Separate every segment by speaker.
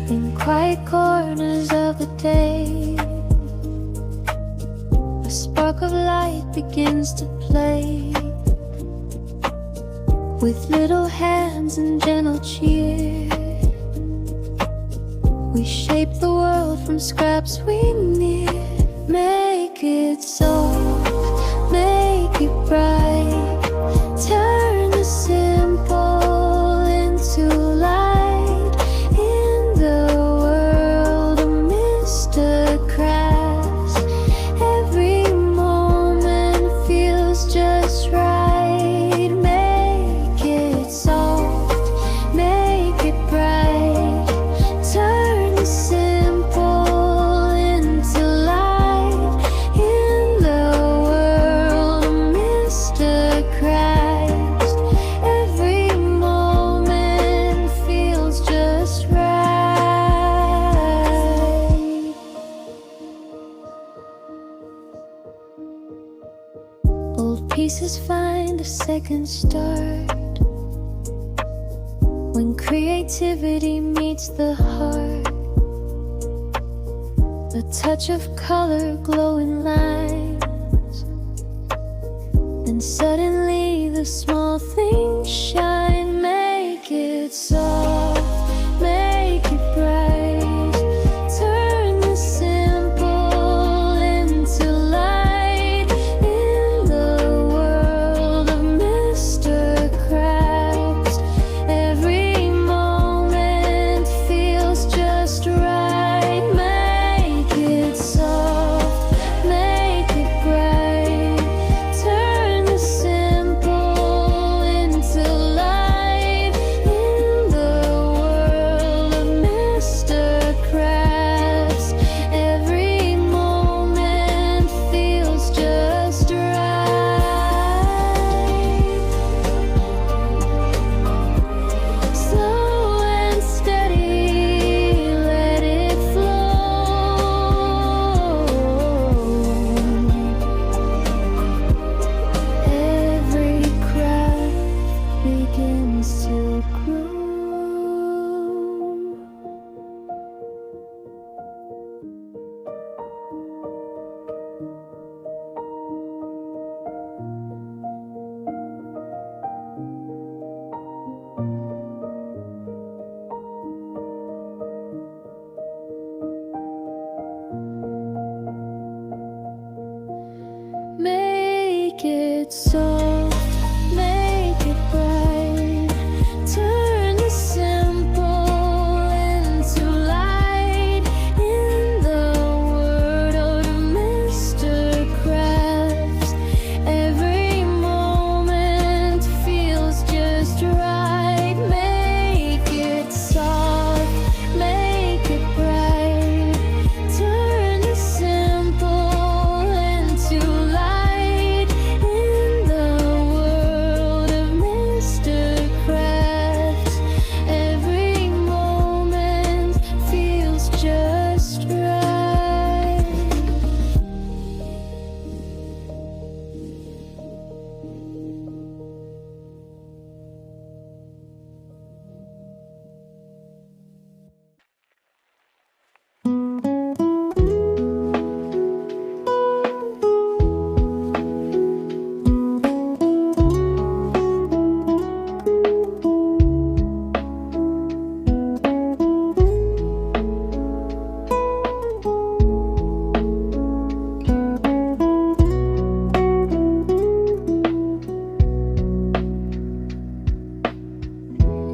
Speaker 1: In quiet corners of the day, a spark of light begins to play. With little hands and gentle cheer, we shape the world from scraps we knit. Make it soft, make it bright, turn the simple into light. In the world of MrCrafts, every moment feels just right. Make it soft, make it bright, turn the simple into light. In the world of MrCrafts, every moment feels just right. Old pieces find a second start when creativity meets the heart. A touch of color, glowing lines, then suddenly the small things shine. Make it soft, make it bright, turn the simple into light. In the world of MrCrafts, every moment feels just right. Make it soft, make it bright, turn the simple into light. In the world of MrCrafts, every moment feels just right. Slow and steady, let it flow. Every craft begins to grow. Make it soft, make it bright, turn the simple into light. In the world of MrCrafts, every moment feels just right. Make it soft, make it bright, turn the simple into light. In the world of MrCrafts, every moment feels just right.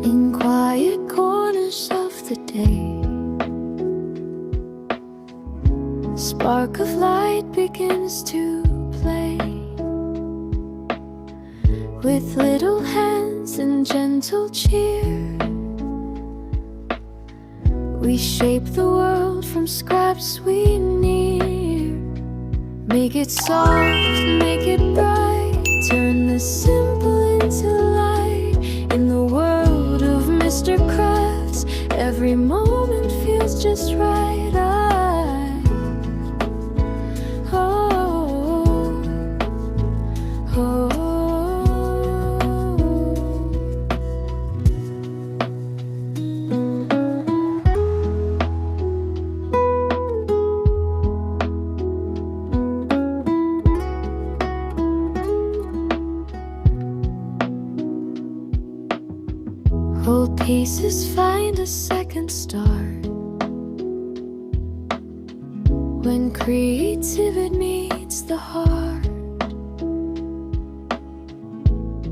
Speaker 1: In quiet corners of the day, a spark of light begins to play. With little hands and gentle cheer, we shape the world from scraps we near. Make it soft, make it bright, turn the simple into light. In the world of MrCrafts, every moment feels just right. pieces find a second start. When creativity meets the heart,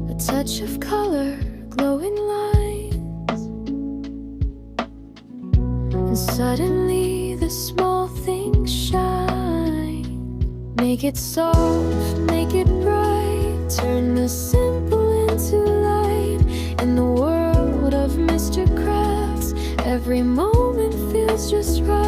Speaker 1: a touch of color, glowing lines, and suddenly the small things shine. Make it soft, make it bright, turn the simple into light. In the world of MrCrafts, every moment feels just right.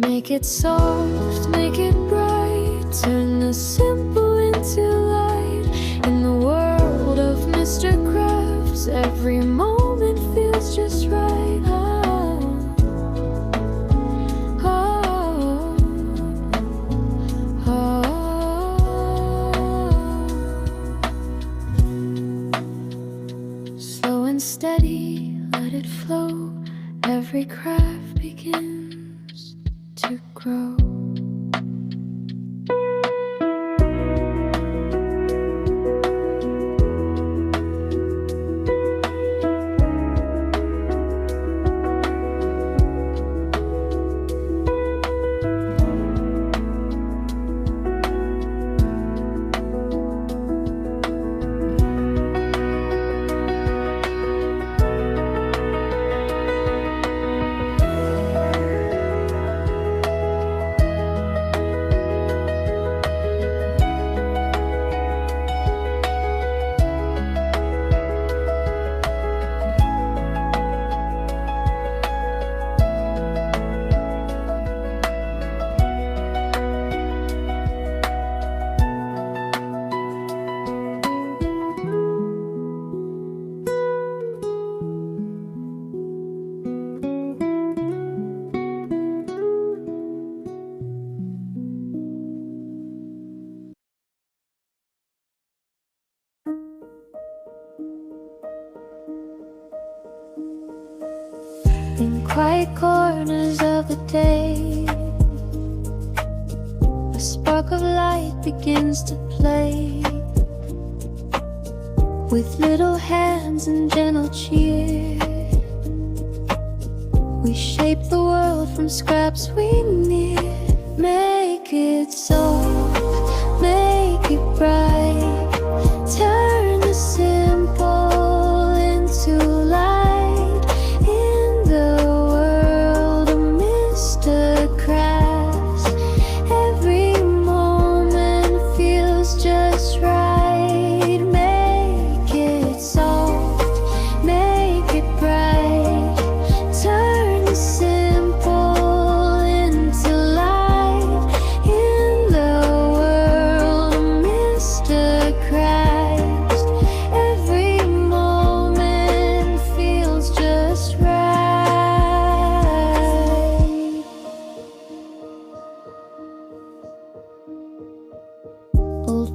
Speaker 1: Make it soft, make it bright, turn the simple into light. In the world of MrCrafts, every moment feels just right. Slow and steady, let it flow. Every craft begins to grow. In quiet corners of the day, a spark of light begins to play. With little hands and gentle cheer, we shape the world from scraps we knit. Make it soft, make it bright, turn the simple into light.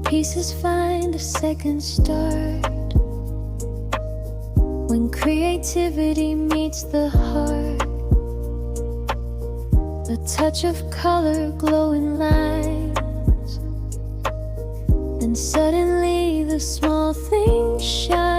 Speaker 1: Pieces find a second start. When creativity meets the heart, a touch of color, glowing lines, and suddenly the small things shine.